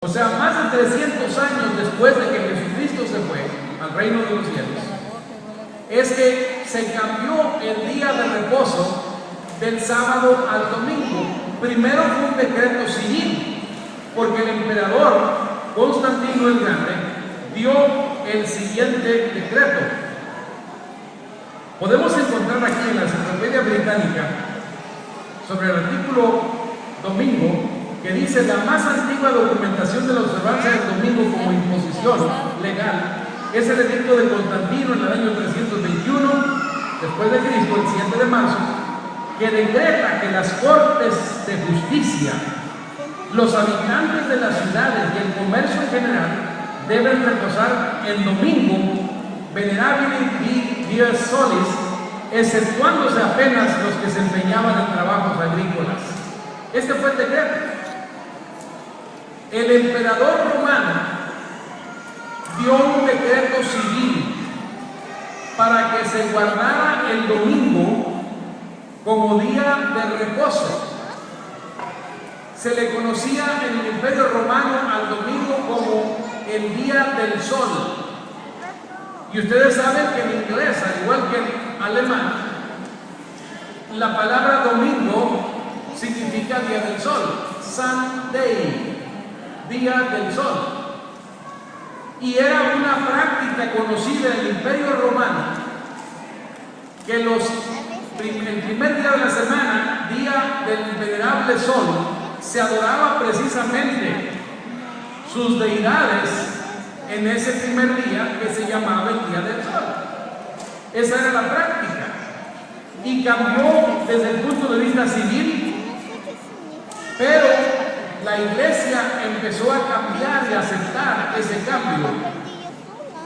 O sea, más de 300 años después de que Jesucristo se fue al reino de los cielos, es que se cambió el día de reposo del sábado al domingo. Primero fue un decreto civil, porque el emperador Constantino el Grande dio el siguiente decreto. Podemos encontrar aquí en la Enciclopedia Británica, sobre el artículo domingo, que dice: la más antigua documentación de la observancia del domingo como imposición legal es el edicto de Constantino en el año 321 después de Cristo, el 7 de marzo, que decreta que las cortes de justicia, los habitantes de las ciudades y el comercio en general deben reposar el domingo, venerabili dies solis, exceptuándose apenas los que se empeñaban en trabajos agrícolas. Este fue el decreto. El emperador romano dio un decreto civil para que se guardara el domingo como día de reposo. Se le conocía en el Imperio Romano al domingo como el día del sol. Y ustedes saben que en inglés, al igual que en alemán, la palabra domingo significa día del sol, Sunday, día del sol. Y era una práctica conocida en el Imperio Romano que el primer día de la semana, día del venerable sol, se adoraba precisamente sus deidades en ese primer día que se llamaba el día del sol. Esa era la práctica. Y cambió desde el punto de vista civil, pero la iglesia empezó a cambiar y a aceptar ese cambio,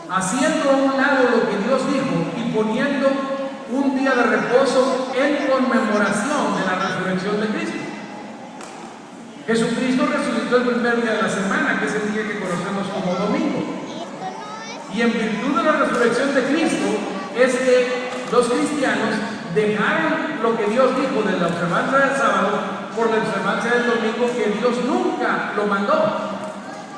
haciendo a un lado lo que Dios dijo y poniendo un día de reposo en conmemoración de la resurrección de Cristo. Jesucristo resucitó el primer día de la semana, que es el día que conocemos como domingo. Y en virtud de la resurrección de Cristo es que los cristianos dejaron lo que Dios dijo de la observancia del sábado por la observancia del domingo, que Dios nunca lo mandó,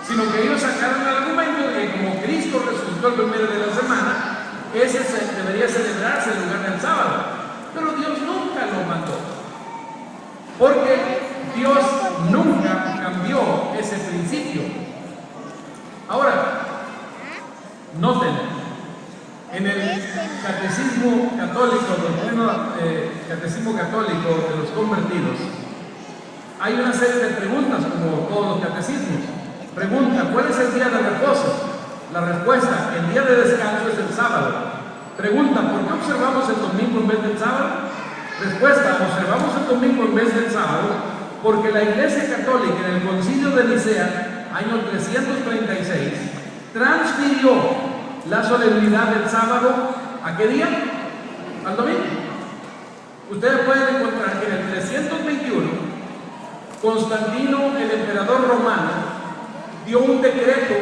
sino que ellos sacaron el argumento de que como Cristo resucitó el primer día de la semana, ese debería celebrarse en lugar del sábado. Pero Dios nunca lo mandó, porque Dios nunca cambió ese principio. Ahora, noten, en el Catecismo Católico, Catecismo Católico de los Convertidos, hay una serie de preguntas, como todos los catecismos. Pregunta: ¿cuál es el día de reposo? La respuesta: el día de descanso es el sábado. Pregunta: ¿por qué observamos el domingo en vez del sábado? Respuesta: observamos el domingo en vez del sábado porque la Iglesia Católica en el Concilio de Nicea, año 336, transfirió la solemnidad del sábado ¿a qué día? Al domingo. Ustedes pueden encontrar que en el 321 Constantino, el emperador romano, dio un decreto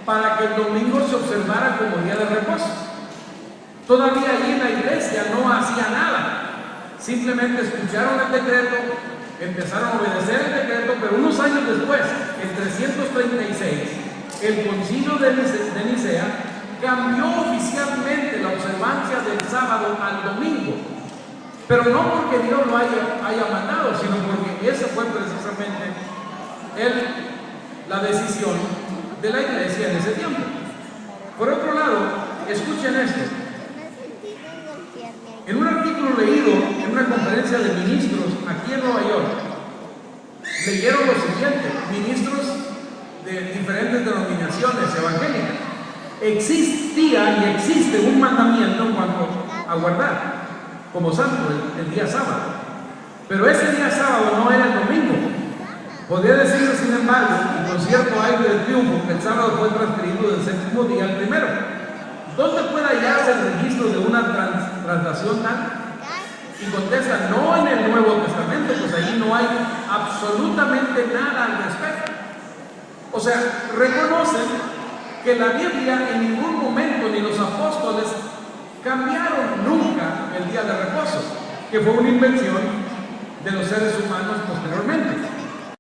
para que el domingo se observara como día de reposo. Todavía allí en la iglesia no hacía nada, simplemente escucharon el decreto, empezaron a obedecer el decreto, pero unos años después, en 336, el Concilio de Nicea cambió oficialmente la observancia del sábado al domingo. Pero no porque Dios lo haya mandado, sino porque esa fue precisamente la decisión de la iglesia en ese tiempo. Por otro lado, escuchen esto. En un artículo leído en una conferencia de ministros aquí en Nueva York, leyeron lo siguiente: ministros de diferentes denominaciones evangélicas. Existía y existe un mandamiento en cuanto a guardar como santo el día sábado, pero ese día sábado no era el domingo. Podría decirse, sin embargo, y con cierto aire de triunfo, que el sábado fue transferido del séptimo día al primero. ¿Dónde puede hallarse el registro de una traslación tal? Y contesta: no en el Nuevo Testamento, pues allí no hay absolutamente nada al respecto. O sea, reconocen que la Biblia en ningún momento, ni los apóstoles, cambiaron nunca el día de reposo, que fue una invención de los seres humanos posteriormente.